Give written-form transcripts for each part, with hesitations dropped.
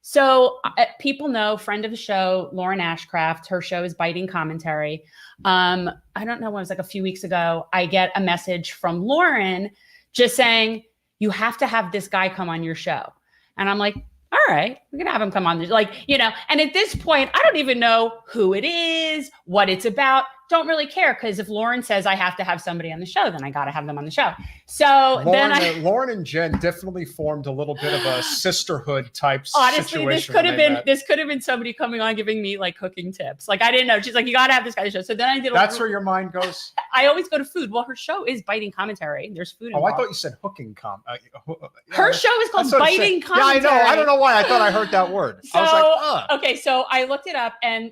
So people know, friend of the show, Lauren Ashcraft, her show is Biting Commentary. I don't know, when it was like a few weeks ago, I get a message from Lauren just saying, you have to have this guy come on your show. And I'm like, all right, we're going to have him come on. Like, and at this point, I don't even know who it is, what it's about. Don't really care, because if Lauren says I have to have somebody on the show, then I got to have them on the show. So Lauren and Jen definitely formed a little bit of a sisterhood type honestly, situation. This could have been somebody coming on giving me like cooking tips. Like, I didn't know. She's like, you got to have this guy on the show. So then I did. That's where your mind goes. I always go to food. Well, her show is Biting Commentary. There's food involved. Oh, I thought you said hooking her show is called Biting Commentary. Yeah, I know. I don't know why I thought I heard that word. So, I was like, okay, so I looked it up, and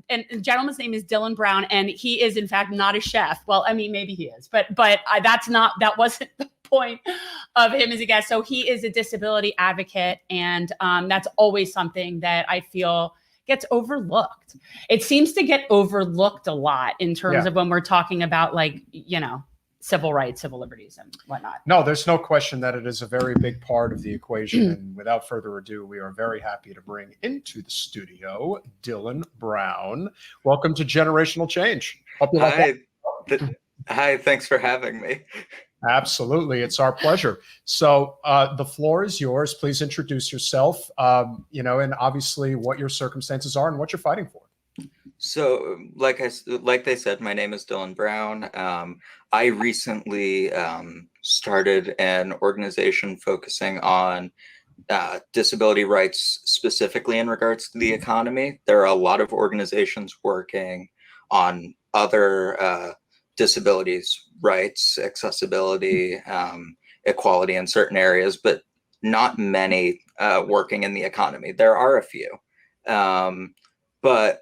the gentleman's name is Dylan Brown, and he is in fact not a chef. Well, I mean, maybe he is, but that wasn't the point of him as a guest. So he is a disability advocate, and that's always something that I feel gets overlooked. It seems to get overlooked a lot in terms of when we're talking about, like, civil rights, civil liberties, and whatnot. No, there's no question that it is a very big part of the equation. And without further ado, we are very happy to bring into the studio Dylan Brown. Welcome to Generational Change. Hi, thanks for having me. Absolutely, it's our pleasure. So the floor is yours. Please introduce yourself, and obviously what your circumstances are and what you're fighting for. So, like they said, my name is Dylan Brown. I recently started an organization focusing on disability rights, specifically in regards to the economy. There are a lot of organizations working on other disabilities rights, accessibility, equality in certain areas, but not many working in the economy. There are a few, but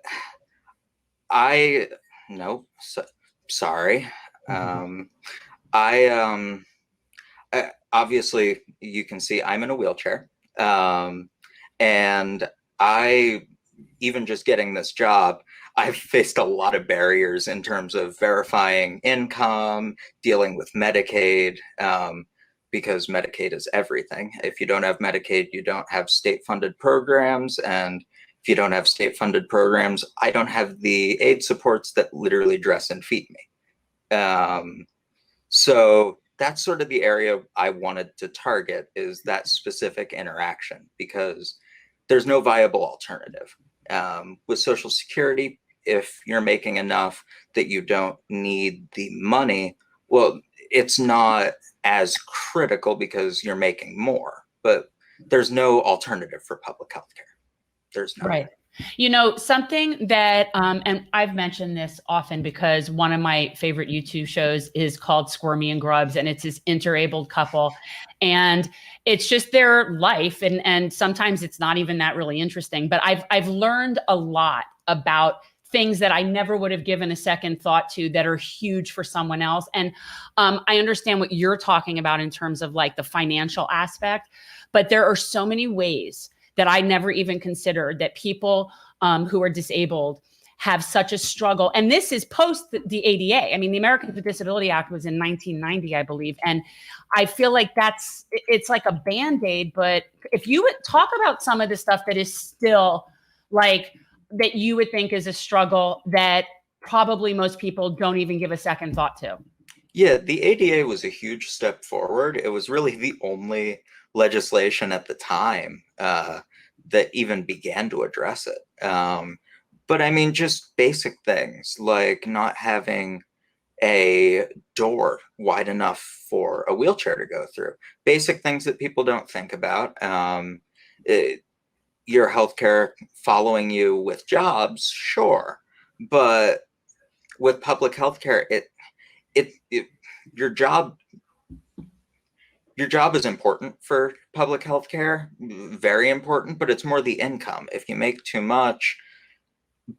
sorry. Obviously you can see I'm in a wheelchair. And I, even just getting this job, I've faced a lot of barriers in terms of verifying income, dealing with Medicaid, because Medicaid is everything. If you don't have Medicaid, you don't have state-funded programs. And if you don't have state-funded programs, I don't have the aid supports that literally dress and feed me. So that's sort of the area I wanted to target, is that specific interaction, because there's no viable alternative. With Social Security, if you're making enough that you don't need the money, well, it's not as critical because you're making more, but there's no alternative for public health care. There's no. Right. Something that, and I've mentioned this often because one of my favorite YouTube shows is called Squirmy and Grubs, and it's this interabled couple, and it's just their life. And sometimes it's not even that really interesting, but I've learned a lot about things that I never would have given a second thought to that are huge for someone else. And I understand what you're talking about in terms of like the financial aspect, but there are so many ways that I never even considered that people who are disabled have such a struggle. And this is post the ADA. I mean, the Americans with Disability Act was in 1990, I believe. And I feel like it's like a Band-Aid, but if you would talk about some of the stuff that is still like, that you would think is a struggle that probably most people don't even give a second thought to. Yeah, the ADA was a huge step forward. It was really the only legislation at the time that even began to address it. But I mean, just basic things like not having a door wide enough for a wheelchair to go through. Basic things that people don't think about. Your healthcare following you with jobs, sure, but with public healthcare, your job is important for public healthcare, very important, but it's more the income. If you make too much,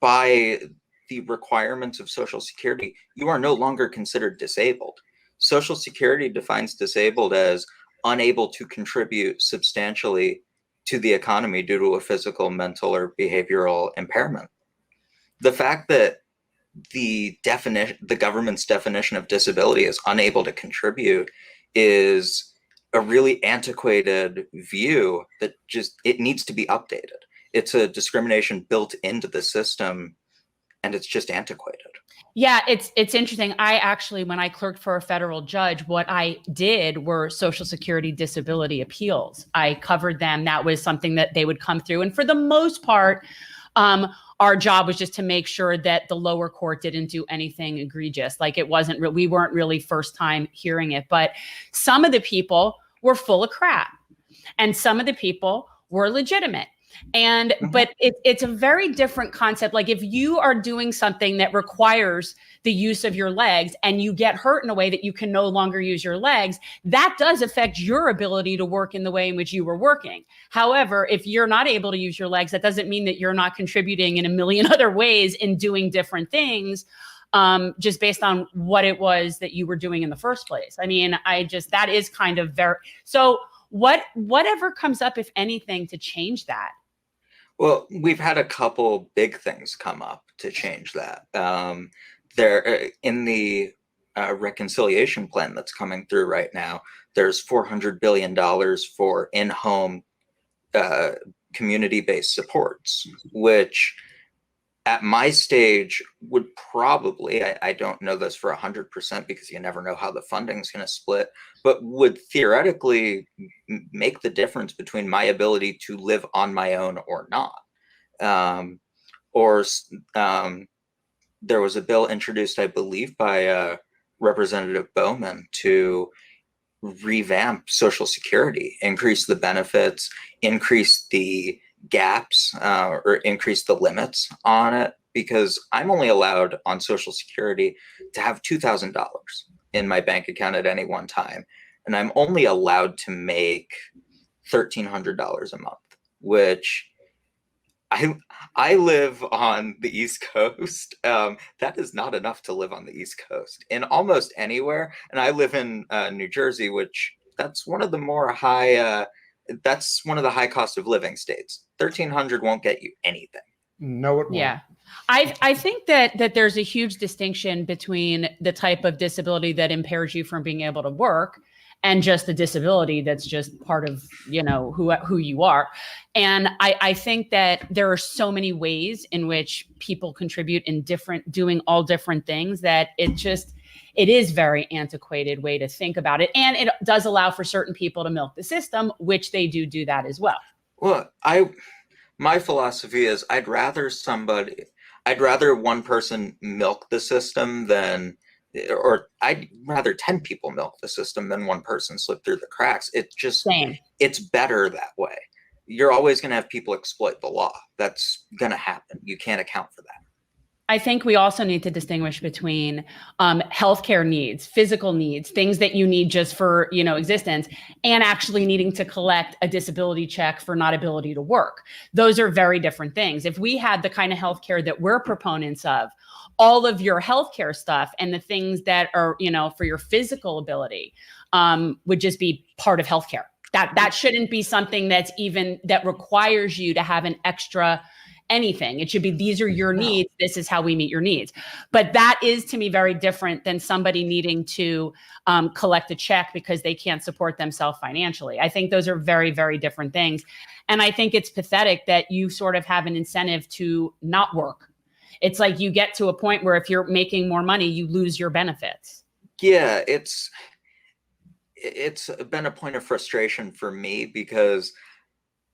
by the requirements of Social Security, you are no longer considered disabled. Social Security defines disabled as unable to contribute substantially to the economy due to a physical, mental, or behavioral impairment. The fact that the government's definition of disability is unable to contribute is a really antiquated view that just, it needs to be updated. It's a discrimination built into the system, and it's just antiquated. Yeah, it's interesting. I actually, when I clerked for a federal judge, what I did were Social Security disability appeals. I covered them. That was something that they would come through. And for the most part, our job was just to make sure that the lower court didn't do anything egregious. Like it wasn't, we weren't really first time hearing it, but some of the people were full of crap and some of the people were legitimate. And but it's a very different concept. Like if you are doing something that requires the use of your legs and you get hurt in a way that you can no longer use your legs, that does affect your ability to work in the way in which you were working. However, if you're not able to use your legs, that doesn't mean that you're not contributing in a million other ways in doing different things, just based on what it was that you were doing in the first place. I mean, that is kind of very, so whatever comes up, if anything, to change that? Well, we've had a couple big things come up to change that. There, in the reconciliation plan that's coming through right now, there's $400 billion for in-home community-based supports, which at my stage would probably, I don't know this for 100% because you never know how the funding is going to split, but would theoretically make the difference between my ability to live on my own or not. There was a bill introduced, I believe, by Representative Bowman to revamp Social Security, increase the benefits, increase the gaps, or increase the limits on it, because I'm only allowed on Social Security to have $2,000 in my bank account at any one time. And I'm only allowed to make $1,300 a month, which I live on the East Coast. That is not enough to live on the East Coast in almost anywhere. And I live in New Jersey, which that's one of the more high, that's one of the high cost of living states. 1,300 won't get you anything. No, it won't. Yeah. I think that there's a huge distinction between the type of disability that impairs you from being able to work and just the disability that's just part of, who you are. And I think that there are so many ways in which people contribute in doing all different things, that it is very antiquated way to think about it. And it does allow for certain people to milk the system, which they do that as well. Well, my philosophy is I'd rather one person milk the system or I'd rather 10 people milk the system than one person slip through the cracks. It's better that way. You're always going to have people exploit the law. That's going to happen. You can't account for that. I think we also need to distinguish between healthcare needs, physical needs, things that you need just for, existence, and actually needing to collect a disability check for not ability to work. Those are very different things. If we had the kind of healthcare that we're proponents of, all of your healthcare stuff and the things that are, for your physical ability would just be part of healthcare. That shouldn't be something that requires you to have an extra anything. It should be, these are your needs. This is how we meet your needs. But that is, to me, very different than somebody needing to collect a check because they can't support themselves financially. I think those are very, very different things. And I think it's pathetic that you sort of have an incentive to not work. It's like you get to a point where if you're making more money, you lose your benefits. Yeah, it's been a point of frustration for me because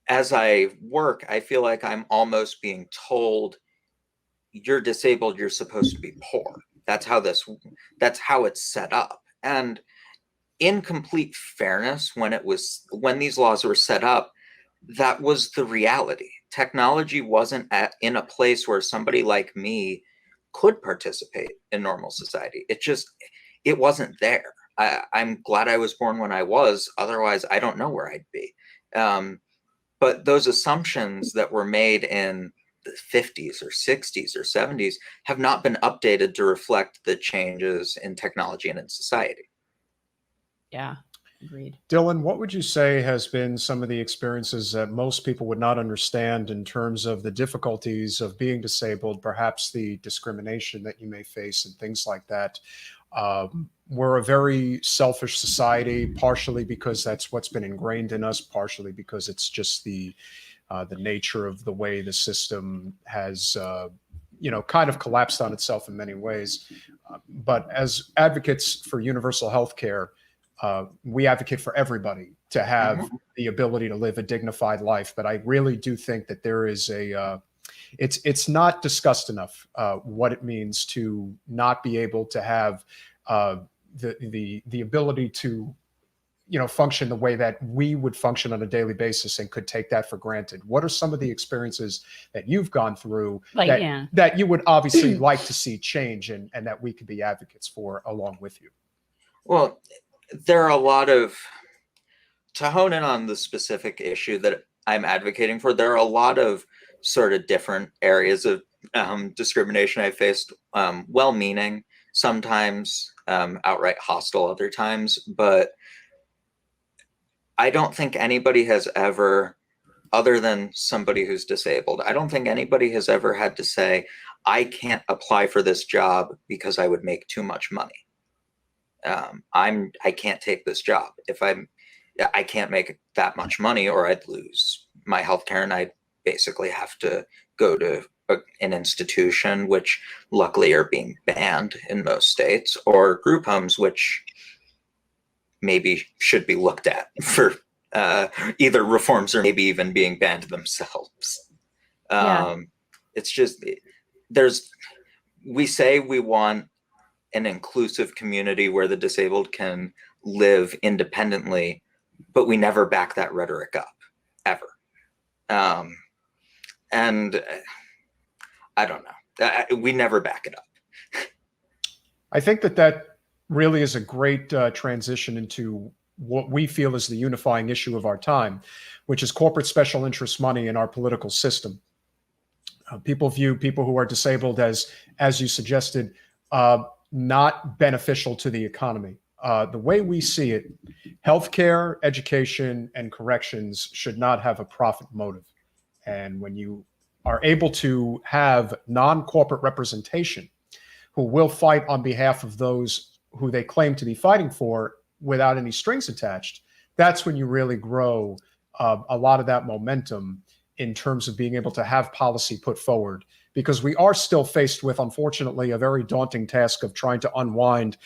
as I work, I feel like I'm almost being told, you're disabled, you're supposed to be poor. That's how it's set up. And in complete fairness, when these laws were set up, that was the reality. Technology wasn't in a place where somebody like me could participate in normal society. It wasn't there. I'm glad I was born when I was. Otherwise, I don't know where I'd be. But those assumptions that were made in the 50s or 60s or 70s have not been updated to reflect the changes in technology and in society. Yeah. Agreed. Dylan, what would you say has been some of the experiences that most people would not understand in terms of the difficulties of being disabled, perhaps the discrimination that you may face and things like that? We're a very selfish society, partially because that's what's been ingrained in us, partially because it's just the nature of the way the system has, kind of collapsed on itself in many ways. But as advocates for universal health care, we advocate for everybody to have the ability to live a dignified life. But I really do think that there is it's not discussed enough what it means to not be able to have the ability to function the way that we would function on a daily basis and could take that for granted. What are some of the experiences that you've gone through that you would obviously like to see change and that we could be advocates for along with you? Well, there are a lot of, to hone in on the specific issue that I'm advocating for, there are a lot of sort of different areas of discrimination I faced, well-meaning, sometimes outright hostile other times, but I don't think anybody has ever, other than somebody who's disabled, I don't think anybody has ever had to say, I can't apply for this job because I would make too much money. I can't take this job if I can't make that much money, or I'd lose my healthcare and I'd basically have to go to an institution, which luckily are being banned in most states, or group homes, which maybe should be looked at for either reforms or maybe even being banned themselves. It's just, we say we want an inclusive community where the disabled can live independently, but we never back that rhetoric up, ever. And I don't know. We never back it up. I think that really is a great transition into what we feel is the unifying issue of our time, which is corporate special interest money in our political system. People view people who are disabled as you suggested, not beneficial to the economy. The way we see it, healthcare, education, and corrections should not have a profit motive. And when you are able to have non-corporate representation who will fight on behalf of those who they claim to be fighting for without any strings attached, that's when you really grow a lot of that momentum in terms of being able to have policy put forward, because we are still faced with, unfortunately, a very daunting task of trying to unwind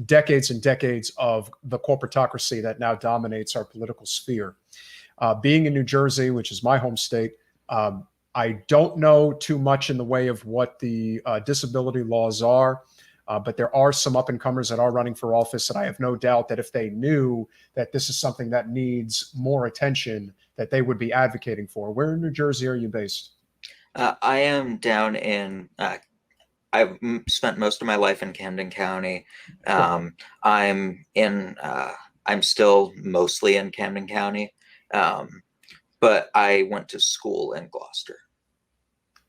decades and decades of the corporatocracy that now dominates our political sphere. Being in New Jersey, which is my home state, I don't know too much in the way of what the disability laws are, but there are some up-and-comers that are running for office, and I have no doubt that if they knew that this is something that needs more attention, that they would be advocating for. Where in New Jersey are you based? I am down in, I've spent most of my life in Camden County. I'm still mostly in Camden County, but I went to school in Gloucester.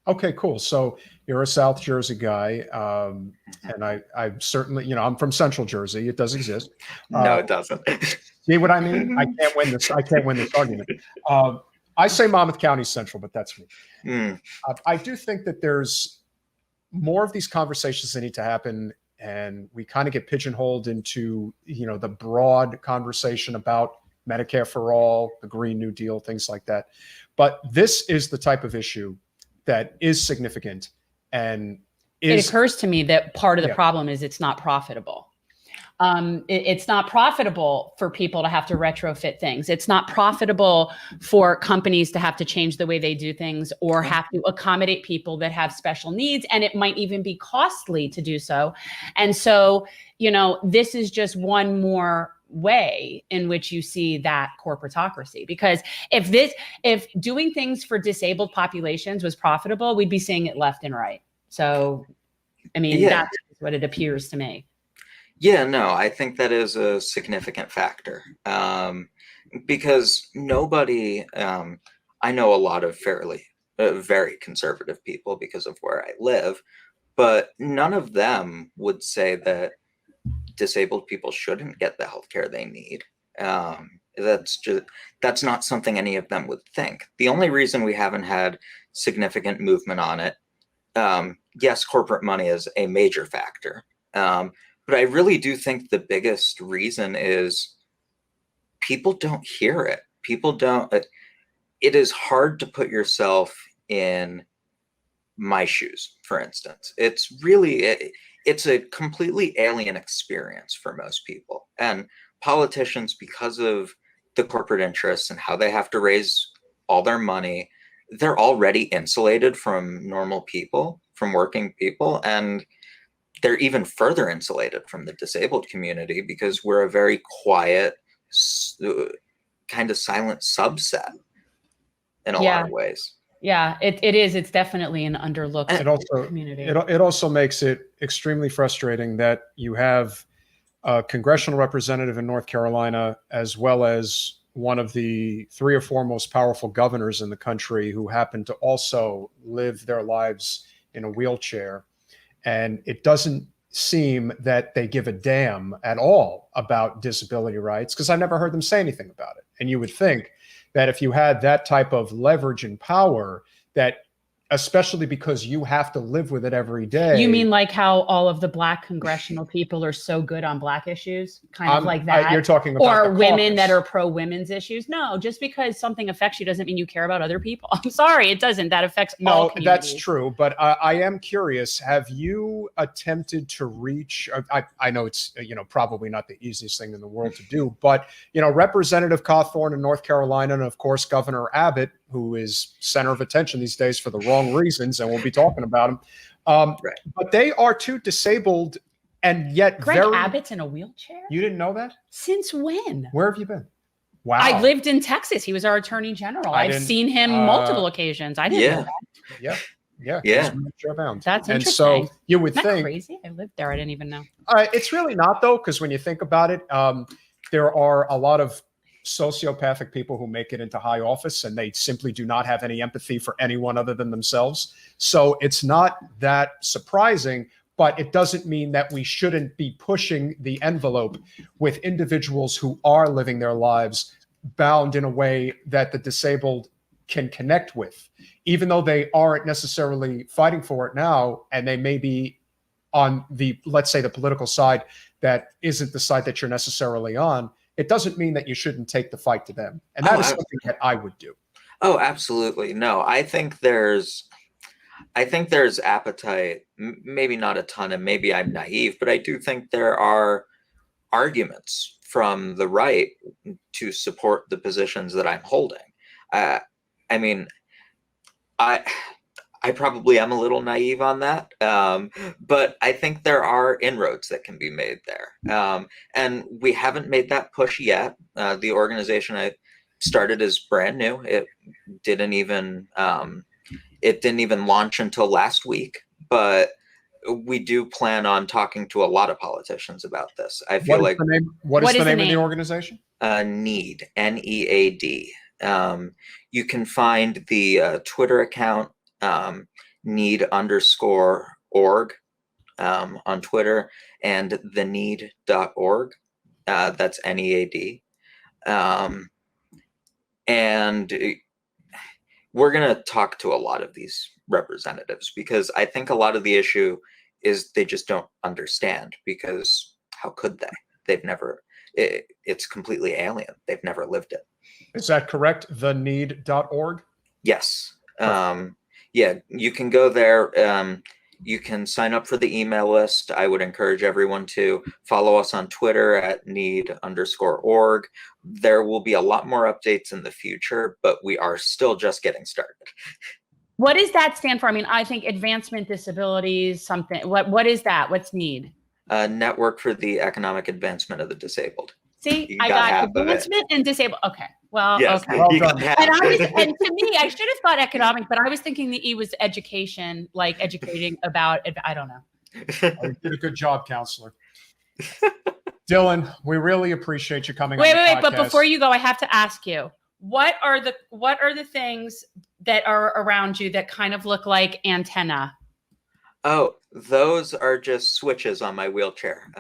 Okay, cool. So you're a South Jersey guy, and I certainly, I'm from Central Jersey. It does exist. No, it doesn't. See what I mean? I can't win this. I can't win this argument. I say Monmouth County Central, but that's me. I do think that there's more of these conversations that need to happen, and we kind of get pigeonholed into, the broad conversation about Medicare for all, the Green New Deal, things like that. But this is the type of issue that is significant, and it occurs to me that part of the problem is it's not profitable. It's not profitable for people to have to retrofit things. It's not profitable for companies to have to change the way they do things or have to accommodate people that have special needs. And it might even be costly to do so. And so, this is just one more way in which you see that corporatocracy, because if doing things for disabled populations was profitable, we'd be seeing it left and right. So, that's what it appears to me. Yeah, no, I think that is a significant factor, because nobody, I know a lot of very conservative people because of where I live, but none of them would say that disabled people shouldn't get the healthcare they need. That's not something any of them would think. The only reason we haven't had significant movement on it, yes, corporate money is a major factor, but I really do think the biggest reason is people don't hear it. People don't. It is hard to put yourself in my shoes, for instance. It's a completely alien experience for most people. And politicians, because of the corporate interests and how they have to raise all their money, they're already insulated from normal people, from working people, and they're even further insulated from the disabled community because we're a very quiet, kind of silent subset in a lot of ways. Yeah, it is. It's definitely an underlooked community. It also makes it extremely frustrating that you have a congressional representative in North Carolina, as well as one of the 3 or 4 most powerful governors in the country, who happen to also live their lives in a wheelchair. And it doesn't seem that they give a damn at all about disability rights, because I never heard them say anything about it. And you would think that if you had that type of leverage and power, that especially because you have to live with it every day. You mean like how all of the Black congressional people are so good on Black issues? Kind of like that? You're talking about or women that are pro-women's issues? No, just because something affects you doesn't mean you care about other people. I'm sorry, it doesn't. That affects all communities. That's true. But I am curious, have you attempted to reach, I know it's, probably not the easiest thing in the world to do, but, Representative Cawthorn in North Carolina, and of course, Governor Abbott, who is center of attention these days for the wrong reasons, and we'll be talking about him. Right. But they are too disabled, and yet Greg Abbott's in a wheelchair? You didn't know that? Since when? Where have you been? Wow. I lived in Texas. He was our attorney general. I've seen him multiple occasions. I didn't know that. Yeah. That's interesting. And so you would Isn't that think crazy? I lived there. I didn't even know. It's really not, though, because when you think about it, there are a lot of sociopathic people who make it into high office, and they simply do not have any empathy for anyone other than themselves. So it's not that surprising, but it doesn't mean that we shouldn't be pushing the envelope with individuals who are living their lives bound in a way that the disabled can connect with, even though they aren't necessarily fighting for it now, and they may be on the, let's say, the political side that isn't the side that you're necessarily on. It doesn't mean that you shouldn't take the fight to them. And that is something that I would do. Oh, absolutely. No, I think there's appetite, maybe not a ton, and maybe I'm naive, but I do think there are arguments from the right to support the positions that I'm holding. I mean, I probably am a little naive on that, but I think there are inroads that can be made there. And we haven't made that push yet. The organization I started is brand new. It didn't even launch until last week, but we do plan on talking to a lot of politicians about this. I feel like what is the name of the organization? Nead, Nead. You can find the Twitter account, Nead_org on Twitter, and thenead.org. That's NEAD. And we're going to talk to a lot of these representatives, because I think a lot of the issue is they just don't understand, because how could they? They've never, it's completely alien. They've never lived it. Is that correct? Thenead.org? Yes. Yeah, you can go there. You can sign up for the email list. I would encourage everyone to follow us on Twitter at Nead_org. There will be a lot more updates in the future, but we are still just getting started. What does that stand for? I mean, I think advancement disabilities, something. What is that? What's Nead? Network for the Economic Advancement of the Disabled. See, I got advancement and disabled. Okay. Well, yes, okay. Well done. And to me, I should have thought economic, but I was thinking the E was education, like educating about, I don't know. You did a good job, counselor. Dylan, we really appreciate you coming on the Wait, podcast. but before you go, I have to ask you, what are the things that are around you that kind of look like antenna? Oh, Those are just switches on my wheelchair.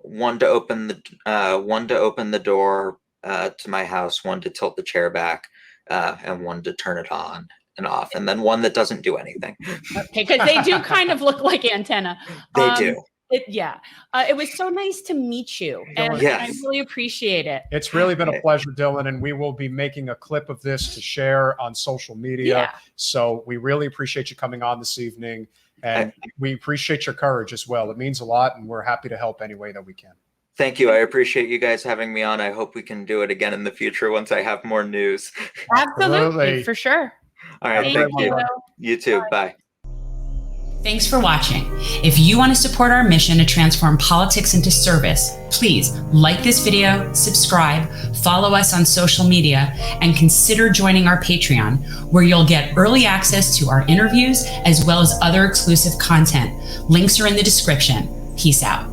One to open the door to my house, one to tilt the chair back, and one to turn it on and off, and then one that doesn't do anything. Okay, because they do kind of look like antenna. They do. It was so nice to meet you, and I really appreciate it. It's really been a pleasure, Dylan, and we will be making a clip of this to share on social media. Yeah. So we really appreciate you coming on this evening, and we appreciate your courage as well. It means a lot, and we're happy to help any way that we can. Thank you. I appreciate you guys having me on. I hope we can do it again in the future once I have more news. Absolutely, for sure. All right, thank you. You too. Bye. Thanks for watching. If you want to support our mission to transform politics into service, please like this video, subscribe, follow us on social media, and consider joining our Patreon, where you'll get early access to our interviews as well as other exclusive content. Links are in the description. Peace out.